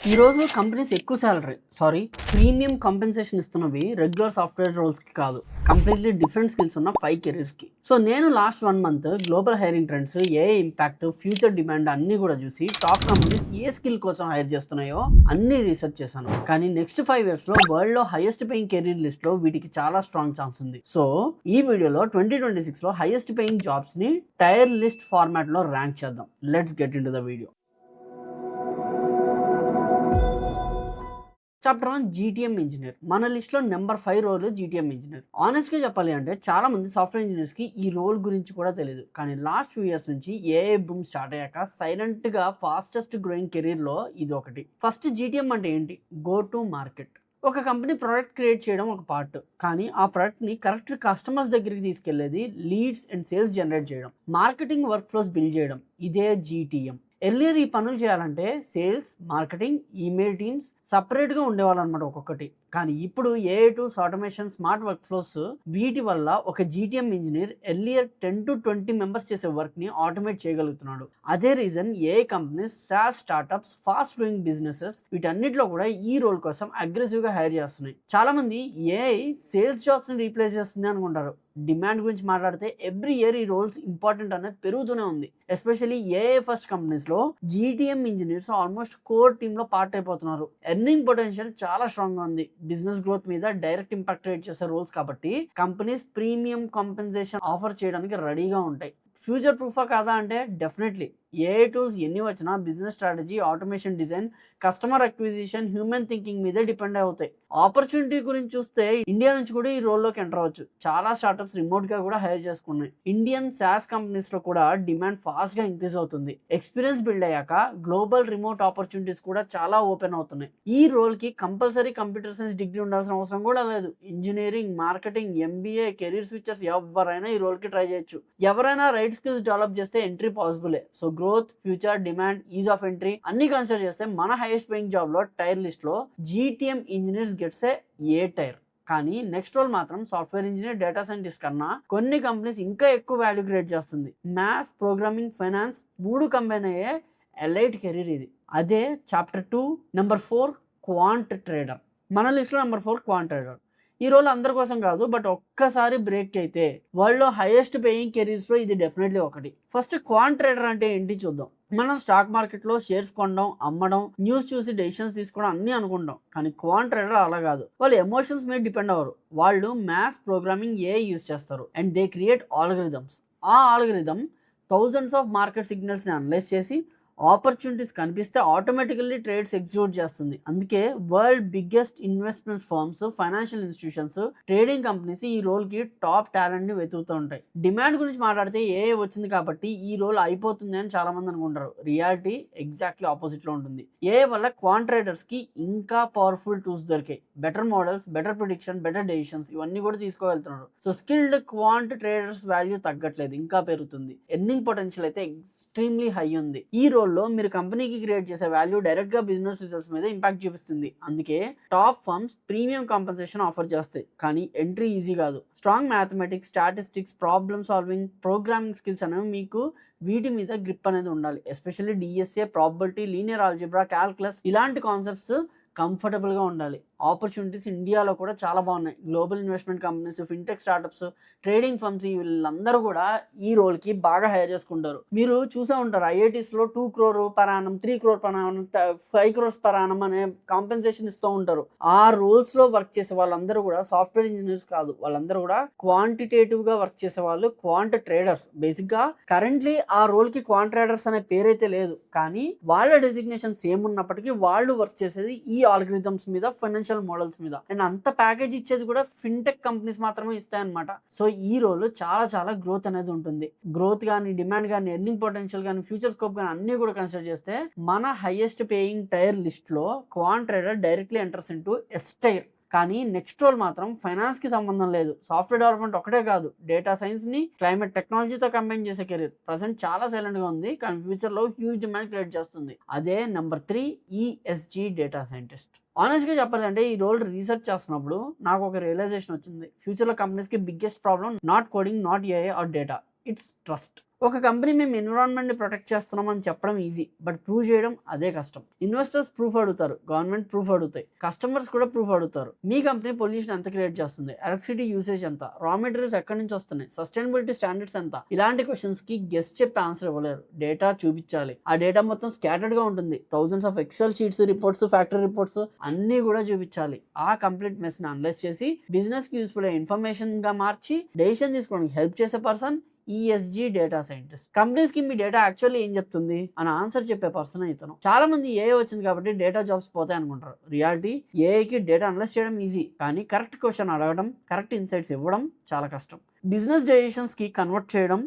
ఈరోజు కంపెనీస్ ఎక్కువ premium compensation ఇస్తున్నవి regular software రోల్స్కి కాదు, కంప్లీట్లీ డిఫరెంట్ స్కిల్స్ ఉన్న 5 కెరీర్స్కి. సో నేను last 1 month global hiring trends, AI impact, future demand అన్ని కూడా చూసి టాప్ కంపెనీస్ ఏ స్కిల్ కోసం హైర్ చేస్తున్నాయో అన్ని రీసెర్చ్ చేశాను. కానీ నెక్స్ట్ 5 yearsలో వరల్డ్ లో హైయెస్ట్ పేయింగ్ కెరీర్ లిస్ట్ లో వీటికి చాలా స్ట్రాంగ్ ఛాన్స్ ఉంది. సో ఈ వీడియోలో 2026లో హైయెస్ట్ పేయింగ్ జాబ్స్ ని టైర్ లిస్ట్ ఫార్మాట్ లో ర్యాంక్ చేద్దాం. Let's get into the video. Chapter 1 GTM engineer. మన లిస్ట్ లో number 5 role GTM engineer. Honest గా చెప్పాలి అంటే చాలా మంది సాఫ్ట్వేర్ ఇంజనీర్స్ కి ఈ రోల్ గురించి కూడా తెలియదు. కానీ లాస్ట్ ఫ్యూ ఇయర్స్ నుంచి ఏఐ బూమ్ స్టార్ట్ అయ్యాక సైలెంట్ గా ఫాస్టెస్ట్ గ్రోయింగ్ కెరీర్ లో ఇది ఒకటి. ఫస్ట్ జీటీఎం అంటే ఏంటి? Go to market. ఒక కంపెనీ ప్రోడక్ట్ క్రియేట్ చేయడం ఒక పార్ట్, కానీ ఆ ప్రోడక్ట్ ని కరెక్ట్ కస్టమర్స్ దగ్గరికి తీసుకెళ్లేది లీడ్స్ అండ్ సేల్స్ జనరేట్ చేయడం, మార్కెటింగ్ వర్క్ ఫ్లోస్ బిల్డ్ చేయడం. ఇదే జీటీఎం. ఎర్లియర్ ఈ పనులు చేయాలంటే సేల్స్, మార్కెటింగ్, ఈమెయిల్ టీమ్స్ సపరేట్గా ఉండేవాళ్ళు అనమాట ఒక్కొక్కటి. కానీ ఇప్పుడు AI tools, automation, smart work flows వీటి వల్ల ఒక GTM engineer earlier 10 to 20 members చేసే వర్క్ ని ఆటోమేట్ చేయగలుగుతున్నాడు. అదే reason AI companies, sauce startups, fast growing businesses వీటన్నిటిలో కూడా ఈ రోల్ కోసం అగ్రెసివ్ గా హైర్ చేస్తున్నాయి. చాలా మంది ఏఐ సేల్స్ జాబ్స్ ని రీప్లేస్ చేస్తుంది అనుకుంటారు. డిమాండ్ గురించి మాట్లాడితే ఎవ్రీ ఇయర్ ఈ రోల్స్ ఇంపార్టెంట్ అనేది పెరుగుతూనే ఉంది. ఎస్పెషల్లీ ఏఐ ఫస్ట్ కంపెనీస్ లో GTM engineers almost core team లో పార్ట్ అయిపోతున్నారు. ఎర్నింగ్ పొటెన్షియల్ చాలా స్ట్రాంగ్ గా ఉంది. బిజినెస్ గ్రోత్ మీద డైరెక్ట్ ఇంపాక్ట్ క్రియేట్ చేసే రోల్స్ కాబట్టి కంపెనీస్ ప్రీమియం కాంపెన్సేషన్ ఆఫర్ చేయడానికి రెడీగా ఉంటాయి. ఫ్యూచర్ ప్రూఫా కాదా అంటే డెఫినెట్లీ. ఏఐ టూల్స్ ఎన్ని వచ్చినా business strategy, automation, design, customer acquisition, human thinking మీదే డిపెండ్ అవుతాయి. ఆపర్చునిటీ గురించి చూస్తే ఇండియా నుంచి కూడా ఈ రోల్లోకి ఎంటర్ అవ్వచ్చు. చాలా స్టార్ట్అప్స్ రిమోట్ గా కూడా హైర్ చేసుకున్నాయి. ఇండియన్ సాస్ కంపెనీస్ లో కూడా డిమాండ్ ఫాస్ట్ గా ఇంక్రీజ్ అవుతుంది. ఎక్స్పీరియన్స్ బిల్డ్ అయ్యాక గ్లోబల్ రిమోట్ ఆపర్చునిటీస్ కూడా చాలా ఓపెన్ అవుతున్నాయి. ఈ రోల్ కి కంపల్సరీ కంప్యూటర్ సైన్స్ డిగ్రీ ఉండాల్సిన అవసరం కూడా లేదు. Engineering, marketing, MBA, career switchers ఎవరైనా ఈ రోల్ కి ట్రై చేయొచ్చు. ఎవరైనా రైట్ స్కిల్స్ డెవలప్ చేస్తే ఎంట్రీ పాసిబులే. So growth, future, demand, ease of entry అన్ని కన్సిడర్ చేస్తే మన హైయెస్ట్ పేయింగ్ జాబ్ లో టైర్ లిస్ట్ లో GTM engineers gets A tier. కానీ నెక్స్ట్ రోల్ మాత్రం సాఫ్ట్వేర్ ఇంజనీర్, డేటా సైంటిస్ట్ కన్నా కొన్ని కంపెనీస్ ఇంకా ఎక్కువ వాల్యూ క్రియేట్ చేస్తుంది. మ్యాథ్స్, ప్రోగ్రామింగ్, ఫైనాన్స్ 3 కంబైన్ అయ్యే ఎలైట్ కెరీర్ ఇది. అదే చాప్టర్ 2 నెంబర్ 4 క్వాంట్ ట్రేడర్. మన లిస్ట్ లో నెంబర్ 4 క్వాంట్ ట్రేడర్. ఈ రోల్ అందరి కోసం కాదు, బట్ ఒక్కసారి బ్రేక్ అయితే వరల్డ్ లో హైయెస్ట్ పేయింగ్ కెరీర్స్ లో ఇది డెఫినెట్లీ ఒకటి. ఫస్ట్ క్వాంట్ ట్రేడర్ అంటే ఏంటి చూద్దాం. మనం స్టాక్ మార్కెట్ లో షేర్స్ కొనడం, అమ్మడం, న్యూస్ చూసి డెసిషన్స్ తీసుకోవడం అన్ని అనుకుంటాం. కానీ క్వాంట్ ట్రేడర్ అలా కాదు. వాళ్ళు ఎమోషన్స్ మీద డిపెండ్ అవ్వరు. వాళ్ళు మ్యాథ్స్, ప్రోగ్రామింగ్, ఏఐ యూస్ చేస్తారు అండ్ దే క్రియేట్ ఆల్గరిథమ్స్. ఆ algorithm thousands of market signals ని అనలైజ్ చేసి ఆపర్చునిటీస్ కనిపిస్తే ఆటోమేటికల్లీ ట్రేడ్స్ ఎగ్జిక్యూట్ చేస్తుంది. అందుకే world biggest investment firms, financial institutions, trading companies ఈ రోల్ కి టాప్ టాలెంట్ ని వెతుకుతూ ఉంటాయి. డిమాండ్ గురించి మాట్లాడితే ఏఐ వచ్చింది కాబట్టి ఈ రోల్ అయిపోతుంది అని చాలా మంది అనుకుంటారు. రియాలిటీ ఎగ్జాక్ట్లీ ఆపోజిట్ లో ఉంటుంది. ఏఐ వల్ల క్వాంట్ ట్రేడర్స్ కి ఇంకా పవర్ఫుల్ టూల్స్ దొరికాయి. Better models, better prediction, better decisions ఇవన్నీ కూడా తీసుకోగలుగుతున్నారు. So skilled quant traders value తగ్గట్లేదు, ఇంకా పెరుగుతుంది. ఎర్నింగ్ పొటెన్షియల్ అయితే ఎక్స్ట్రీమ్లీ హై ఉంది. ఈ రోల్ లో మీరు కంపెనీకి క్రియేట్ చేసే వాల్యూ డైరెక్ట్ గా బిజినెస్ రిజల్ట్స్ మీద ఇంపాక్ట్ చూపిస్తుంది. అందుకే top firms premium compensation offer చేస్తాయి. కానీ ఎంట్రీ ఈజీ కాదు. Strong mathematics, statistics, problem solving, programming skills అనేవి మీకు వీటి మీద గ్రిప్ అనేది ఉండాలి. Especially DSA, probability, linear algebra, calculus ఇలాంటి కాన్సెప్ట్స్ కంఫర్టబుల్ గా ఉండాలి. ఆపర్చునిటీస్ ఇండియాలో కూడా చాలా బాగున్నాయి. Global investment companies, fintech startups, trading firms వీళ్ళందరూ కూడా ఈ రోల్ కి బాగా హైర్ చేసుకుంటారు. మీరు చూసే ఉంటారు ఐఐటీస్ లో 2 crore per annum, 3 crore per annum, 5 crores per annum అనే కాంపెన్సేషన్ ఇస్తూ ఉంటారు. ఆ రోల్స్ లో వర్క్ చేసే వాళ్ళందరూ కూడా సాఫ్ట్వేర్ ఇంజనీర్స్ కాదు. వాళ్ళందరూ కూడా క్వాంటిటేటివ్ గా వర్క్ చేసే వాళ్ళు, క్వాంట్ ట్రేడర్స్. బేసిక్ గా కరెంట్లీ ఆ రోల్ కి క్వాంట్ ట్రేడర్స్ అనే పేరైతే లేదు, కానీ వాళ్ళ డెసిగ్నేషన్ సేమ్ ఉన్నప్పటికీ వాళ్ళు వర్క్ చేసేది ఈ ఆల్గరిథమ్స్ మీద, ఫైనాన్షియల్ మోడల్స్ మీద. అండ్ అంత ప్యాకేజ్ ఇచ్చేది కూడా ఫిన్టెక్ కంపెనీస్ మాత్రమే ఇస్తాయన్నమాట. సో ఈ రోల్ చాలా గ్రోత్ అనేది ఉంటుంది. గ్రోత్ కానీ, డిమాండ్ కానీ, ఎర్నింగ్ పొటెన్షియల్ కానీ, ఫ్యూచర్ స్కోప్ కానీ అన్ని కూడా కన్సిడర్ చేస్తే మన హైయెస్ట్ పేయింగ్ టైర్ లిస్ట్ లో quant trader directly enters into S tier. కానీ నెక్స్ట్ రోల్ మాత్రం ఫైనాన్స్ కి సంబంధం లేదు. సాఫ్ట్వేర్ డెవలప్మెంట్ ఒకటే కాదు, డేటా సైన్స్ ని క్లైమేట్ టెక్నాలజీతో కంబైన్ చేసే కెరీర్. ప్రజెంట్ చాలా సైలెంట్ గా ఉంది, కానీ ఫ్యూచర్ లో హ్యూజ్ డిమాండ్ క్రియేట్ చేస్తుంది. అదే నెంబర్ 3 ఈఎస్జీ డేటా సైంటిస్ట్. ఆనెస్ట్గా చెప్పాలంటే ఈ రోల్ రీసెర్చ్ చేస్తున్నప్పుడు నాకు ఒక రియలైజేషన్ వచ్చింది. ఫ్యూచర్లో కంపెనీస్కి biggest problem not coding, not AI or data. It's trust. ఒక కంపెనీ మేము ఎన్విరాన్మెంట్ని ప్రొటెక్ట్ చేస్తున్నామని చెప్పడం ఈజీ, బట్ ప్రూవ్ చేయడం అదే కష్టం. ఇన్వెస్టర్స్ ప్రూఫ్ అడుగుతారు, గవర్నమెంట్ ప్రూఫ్ అడుగుతాయి, కస్టమర్స్ కూడా ప్రూఫ్ అడుగుతారు. మీ కంపెనీ పొల్యూషన్ ఎంత క్రియేట్ చేస్తుంది, ఎలక్ట్రిసిటీ యూసేజ్ ఎంత, రా మెటీరియల్స్ ఎక్కడి నుంచి వస్తున్నాయి, సస్టైనబిలిటీ స్టాండర్డ్స్ ఎంత, ఇలాంటి క్వశ్చన్స్ కి గెస్ట్ చెప్పి ఆన్సర్ ఇవ్వలేరు. డేటా చూపించాలి. ఆ డేటా మొత్తం స్కాటర్డ్ గా ఉంటుంది. Thousands of Excel sheets, reports, factory reports అన్ని కూడా చూపించాలి. ఆ కంప్లీట్ మెస్ ని అనలైజ్ చేసి బిజినెస్ కి యూస్ఫుల్ ఇన్ఫర్మేషన్ గా మార్చి డెసిషన్ తీసుకోవడానికి హెల్ప్ చేసే person ESG data scientist. Companies కి మీ డేటా యాక్చువల్లీ ఏం చెప్తుంది అని ఆన్సర్ చెప్పే పర్సన్ ఇతను. చాలా మంది ఏఐ వచ్చింది కాబట్టి డేటా జాబ్స్ పోతాయి అనుకుంటారు. రియాలిటీ, ఏఐకి డేటా అనలైజ్ చేయడం ఈజీ, కానీ కరెక్ట్ క్వశ్చన్ అడగడం, కరెక్ట్ ఇన్సైట్స్ ఇవ్వడం చాలా కష్టం. బిజినెస్ డెసిషన్స్ కి కన్వర్ట్ చేయడం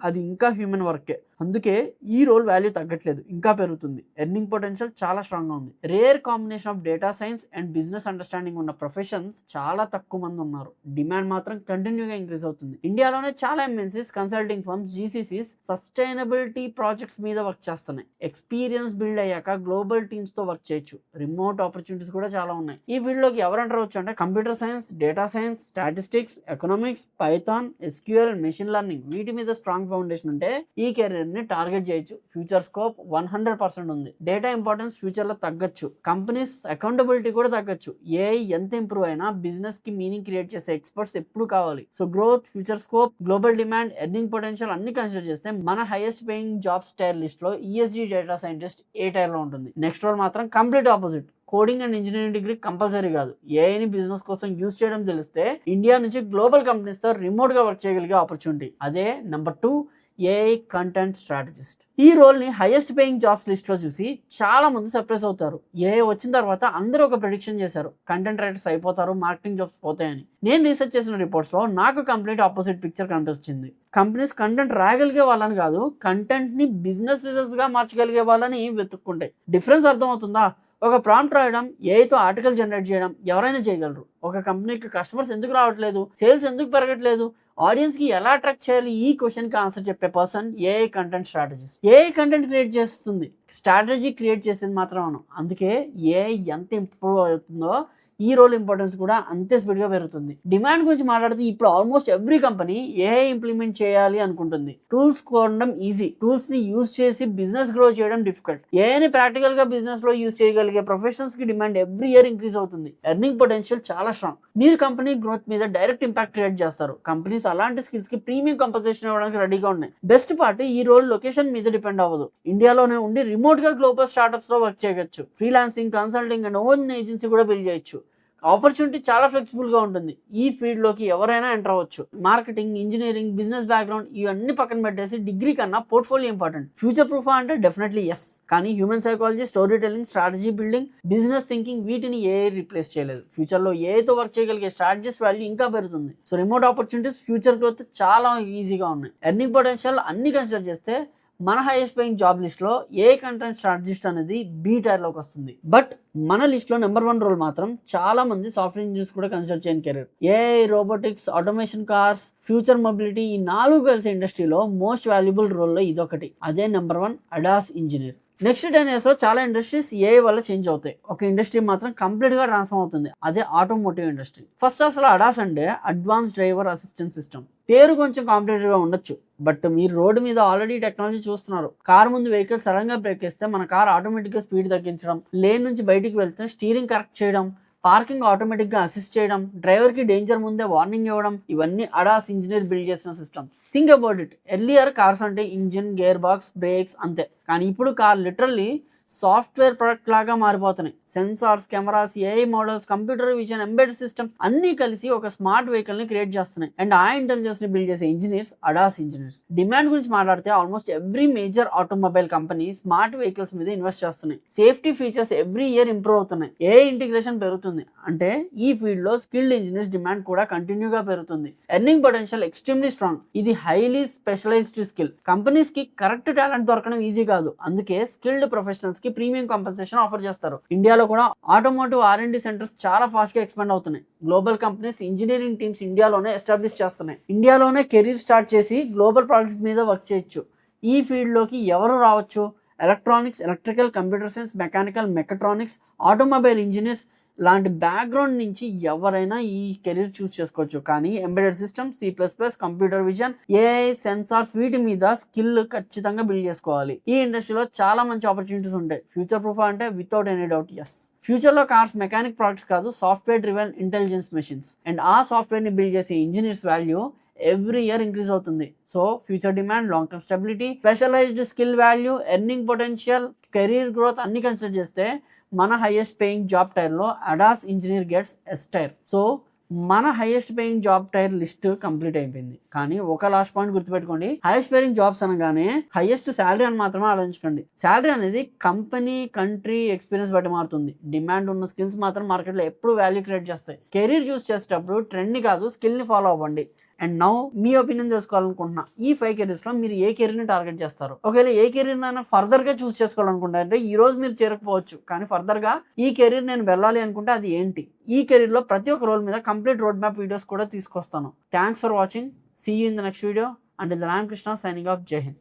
అది ఇంకా హ్యూమన్ వర్కే. అందుకే ఈ రోల్ వాల్యూ తగ్గట్లేదు, ఇంకా పెరుగుతుంది. ఎర్నింగ్ పొటెన్షియల్ చాలా స్ట్రాంగ్ గా ఉంది. Rare combination of data science and business understanding ఉన్న ప్రొఫెషన్స్ చాలా తక్కువ మంది ఉన్నారు. డిమాండ్ మాత్రం కంటిన్యూగా ఇంక్రీజ్ అవుతుంది. ఇండియాలోనే చాలా MNCs, consulting firms, GCCs sustainability projects మీద వర్క్ చేస్తున్నాయి. ఎక్స్పీరియన్స్ బిల్డ్ అయ్యాక గ్లోబల్ టీమ్స్ తో వర్క్ చేయొచ్చు. రిమోట్ ఆపర్చునిటీస్ కూడా చాలా ఉన్నాయి. ఈ ఫీల్డ్ లోకి ఎవరు ఎంటర్ అవ్వచ్చు అంటే computer science, data science, statistics, economics, Python, SQL, machine learning వీటి మీద స్ట్రాంగ్ ఫౌండేషన్ ఉంటే ఈ కెరీర్ ని టార్గెట్ చేయొచ్చు. ఫ్యూచర్ స్కోప్ 100% ఉంది. డేటా ఇంపార్టెన్స్ ఫ్యూచర్ లో తగ్గచ్చు. కంపెనీస్ అకౌంటబిలిటీ కూడా తగ్గచ్చు. ఏఐ ఎంత ఇంప్రూవ్ అయినా బిజినెస్ కి మీనింగ్ క్రియేట్ చేసే ఎక్స్పర్ట్స్ ఎప్పుడు కావాలి. So growth, future scope, global demand, earning potential అన్ని కన్సిడర్ చేస్తే మన highest paying jobs tier list లో ESG data scientist A tier లో ఉంటుంది. నెక్స్ట్ రోల్ మాత్రం complete opposite. Coding and engineering degree compulsory కాదు. ఏఐని బిజినెస్ కోసం యూజ్ చేయడం తెలిస్తే ఇండియా నుంచి గ్లోబల్ కంపెనీస్ తో రిమోట్ గా వర్క్ చేయగలిగే ఆపర్చునిటీ. అదే నెంబర్ 2, ఏఐ కంటెంట్ స్ట్రాటజిస్ట్. ఈ రోల్ ని హైయెస్ట్ పేయింగ్ జాబ్స్ లిస్ట్ లో చూసి చాలా మంది సర్ప్రైజ్ అవుతారు. ఏఐ వచ్చిన తర్వాత అందరూ ఒక ప్రెడిక్షన్ చేశారు, కంటెంట్ రైటర్స్ అయిపోతారు, మార్కెటింగ్ జాబ్స్ పోతాయని. నేను రీసెర్చ్ చేసిన రిపోర్ట్స్ లో నాకు కంప్లీట్ ఆపోజిట్ పిక్చర్ కనిపించింది. కంపెనీస్ కంటెంట్ రాయగలిగే వాళ్ళని కాదు, కంటెంట్ ని బిజినెస్ రిజల్ట్స్ గా మార్చగలిగే వాళ్ళని వెతుక్కుంటాయి. డిఫరెన్స్ అర్థమవుతుందా? ఒక ప్రాంప్ట్ రాయడం, ఏఐతో ఆర్టికల్ జనరేట్ చేయడం ఎవరైనా చేయగలరు. ఒక కంపెనీకి కస్టమర్స్ ఎందుకు రావట్లేదు, సేల్స్ ఎందుకు పెరగట్లేదు, ఆడియన్స్ కి ఎలా అట్రాక్ట్ చేయాలి, ఈ క్వశ్చన్ కి ఆన్సర్ చెప్పే person AI content strategist. AI content create చేస్తుంది, స్ట్రాటజీ క్రియేట్ చేసేది మాత్రం. అందుకే ఏఐ ఎంత ఇంప్రూవ్ అవుతుందో ఈ రోల్ ఇంపార్టెన్స్ కూడా అంతే స్పీడ్ గా పెరుగుతుంది. డిమాండ్ గురించి మాట్లాడితే ఇప్పుడు almost every company AI implement చేయాలి అనుకుంటుంది. టూల్స్ కొనడం ఈజీ, టూల్స్ ని యూజ్ చేసి బిజినెస్ గ్రో చేయడం డిఫికల్ట్. ఏఐని ప్రాక్టికల్ గా బిజినెస్ లో యూజ్ చేయగలిగే ప్రొఫెషనల్స్ కి డిమాండ్ ఎవ్రీ ఇయర్ ఇంక్రీజ్ అవుతుంది. ఎర్నింగ్ పొటెన్షియల్ చాలా స్ట్రాంగ్. మీరు కంపెనీ గ్రోత్ మీద డైరెక్ట్ ఇంపాక్ట్ క్రియేట్ చేస్తారు. కంపెనీస్ అలాంటి స్కిల్స్ కి ప్రీమియం కంపన్సేషన్ ఇవ్వడానికి రెడీగా ఉన్నాయి. బెస్ట్ పార్ట్, ఈ రోల్ లొకేషన్ మీద డిపెండ్ అవ్వదు. ఇండియాలోనే ఉండి రిమోట్ గా గ్లోబల్ స్టార్ట్అప్స్ లో వర్క్ చేయొచ్చు. Freelancing, consulting and own agency కూడా బిల్డ్ చేయొచ్చు. ఆపర్చునిటీ చాలా ఫ్లెక్సిబుల్ గా ఉంటుంది. ఈ ఫీల్డ్ లోకి ఎవరైనా ఎంటర్ అవ్వచ్చు. మార్కెటింగ్, ఇంజనీరింగ్, బిజినెస్ బ్యాక్గ్రౌండ్ ఇవన్నీ పక్కన పెట్టేసి డిగ్రీ కన్నా పోర్ట్ఫోలియో ఇంపార్టెంట్. ఫ్యూచర్ ప్రూఫ్ అంటే డెఫినెట్లీ ఎస్, కానీ human psychology, story telling, strategy building, business thinking వీటిని ఏఐ రీప్లేస్ చేయలేదు. ఫ్యూచర్ లో ఏఐతో వర్క్ చేయగలిగే స్ట్రాటజిస్ట్ వాల్యూ ఇంకా పెరుగుతుంది. So remote opportunities, future growth చాలా ఈజీగా ఉన్నాయి. ఎర్నింగ్ పొటెన్షియల్ అన్ని కన్సిడర్ చేస్తే మన హైయెస్ట్ పేయింగ్ జాబ్ లిస్ట్ లో ఏ కంటెంట్ స్ట్రాటజిస్ట్ అనేది బి టైర్ లోకి వస్తుంది. బట్ మన లిస్ట్ లో నెంబర్ 1 రోల్ మాత్రం చాలా మంది సాఫ్ట్వేర్ ఇంజనీర్స్ కూడా కన్సిడర్ చేయని career. AI, robotics, automation, cars, future mobility ఈ 4 కలిసే ఇండస్ట్రీలో మోస్ట్ వాల్యుబుల్ రోల్ లో ఇదొకటి. అదే number 1 ADAS engineer. Next 10 years లో చాలా ఇండస్ట్రీస్ ఏఐ వల్ల చేంజ్ అవుతాయి. ఒక ఇండస్ట్రీ మాత్రం కంప్లీట్ గా ట్రాన్స్ఫార్మ్ అవుతుంది. అదే ఆటోమోటివ్ ఇండస్ట్రీ. ఫస్ట్ అసలు అడాస్ అంటే అడ్వాన్స్ డ్రైవర్ అసిస్టెంట్ సిస్టమ్. పేరు కొంచెం కాంప్లికేటెడ్ గా ఉండొచ్చు, బట్ మీరు రోడ్డు మీద ఆల్రెడీ టెక్నాలజీ చూస్తున్నారు. కార్ ముందు వెహికల్ సడన్ గా బ్రేక్ వేస్తే మన కార్ ఆటోమేటిక్ గా స్పీడ్ తగ్గించడం, లేన్ నుంచి బయటికి వెళ్తే స్టీరింగ్ కరెక్ట్ చేయడం, పార్కింగ్ ఆటోమేటిక్ గా అసిస్ట్ చేయడం, డ్రైవర్ కి డేంజర్ ముందే వార్నింగ్ ఇవ్వడం, ఇవన్నీ అడాస్ ఇంజనీర్ బిల్డ్ చేసిన systems. Think about it. Earlier cars అంటే ఇంజిన్, గేర్ బాక్స్, బ్రేక్స్ అంతే. కానీ ఇప్పుడు కార్ లిటరల్లీ సాఫ్ట్వేర్ ప్రొడక్ట్ లాగా మారిపోతున్నాయి. Sensors, cameras, AI models, computer vision, embedded system అన్ని కలిసి ఒక స్మార్ట్ వెహికల్ ని క్రియేట్ చేస్తున్నాయి. అండ్ ఆ ఇంటెలిజెన్స్ ని బిల్డ్ చేసే ఇంజనీర్స్ అడాస్ ఇంజనీర్స్. డిమాండ్ గురించి మాట్లాడితే almost every major automobile company smart vehicles మీద ఇన్వెస్ట్ చేస్తున్నాయి. Safety features every year improve అవుతున్నాయి. ఏఐ ఇంటిగ్రేషన్ పెరుగుతుంది. అంటే ఈ ఫీల్డ్ లో స్కిల్డ్ ఇంజనీర్స్ డిమాండ్ కూడా కంటిన్యూగా పెరుగుతుంది. Earning potential extremely strong. ఇది హైలీ స్పెషలైజ్డ్ స్కిల్. కంపెనీస్ కి కరెక్ట్ టాలెంట్ దొరకడం ఈజీ కాదు. అందుకే స్కిల్డ్ ప్రొఫెషనల్స్ కి ప్రీమియం కంపెన్సేషన్ ఆఫర్ చేస్తారు. ఇండియాలో కూడా ఆటోమోటివ్ R&D సెంటర్స్ చాలా ఫాస్ట్ గా ఎక్స్పాండ్ అవుతున్నాయి. గ్లోబల్ కంపెనీస్ ఇంజనీరింగ్ టీమ్స్ ఇండియాలోనే ఎస్టాబ్లిష్ చేస్తున్నాయి. ఇండియాలోనే కెరీర్ స్టార్ట్ చేసి గ్లోబల్ ప్రాజెక్ట్స్ మీద వర్క్ చేయొచ్చు. ఈ ఫీల్డ్ లోకి ఎవరు రావచ్చు? Electronics, electrical, computer science, mechanical, mechatronics, automobile engineers, లాంటి బ్యాక్గ్రౌండ్ నుంచి ఎవరైనా ఈ కెరీర్ చూస్ చేసుకోవచ్చు. కానీ embedded system, C++, computer vision, AI, sensors వీటి మీద స్కిల్ ఖచ్చితంగా బిల్డ్ చేసుకోవాలి. ఈ ఇండస్ట్రీలో చాలా మంచి ఆపర్చునిటీస్ ఉంటాయి. ఫ్యూచర్ ప్రూఫ్ అంటే వితౌట్ ఎనీ డౌట్ ఎస్. ఫ్యూచర్లో కార్స్ మెకానిక్ ప్రొడక్ట్స్ కాదు, software driven intelligence machines. And ఆ సాఫ్ట్వేర్ని బిల్డ్ చేసే engineers value every year increase అవుతుంది. So future demand, long term stability, specialised skill value, earning potential, career growth అన్ని consider చేస్తే మన highest paying job టైర్లో ADAS engineer gets S tier. So మన highest paying job tier list complete అయిపోయింది. కానీ ఒక last point గుర్తుపెట్టుకోండి, highest paying jobs అనగానే హైయెస్ట్ శాలరీ అని మాత్రమే ఆలోచించకండి. శాలరీ అనేది కంపెనీ, కంట్రీ, ఎక్స్పీరియన్స్ బట్టి మారుతుంది. డిమాండ్ ఉన్న స్కిల్స్ మాత్రం మార్కెట్లో ఎప్పుడు వాల్యూ క్రియేట్ చేస్తాయి. కెరీర్ చూస్ చేసేటప్పుడు ట్రెండ్ని కాదు, స్కిల్ని ఫాలో అవ్వండి. అండ్ నౌ మీ ఒపీనియన్ తెలుసుకోవాలనుకుంటున్నా, ఈ 5 కెరీర్స్లో మీరు ఏ కెరీర్ని టార్గెట్ చేస్తారు? ఒకవేళ ఏ కెరీర్ అయినా ఫర్దర్గా చూస్ చేసుకోవాలనుకుంటారంటే ఈ రోజు మీరు చేరకపోవచ్చు, కానీ ఫర్దర్గా ఈ కెరీర్ నేను వెళ్ళాలి అనుకుంటే అది ఏంటి? ఈ కెరీర్లో ప్రతి ఒక్క రోల్ మీద కంప్లీట్ రోడ్ మ్యాప్ వీడియోస్ కూడా తీసుకొస్తాను. Thanks for watching. See you in the next video. Until then I am Krishna signing off. Jai Hind.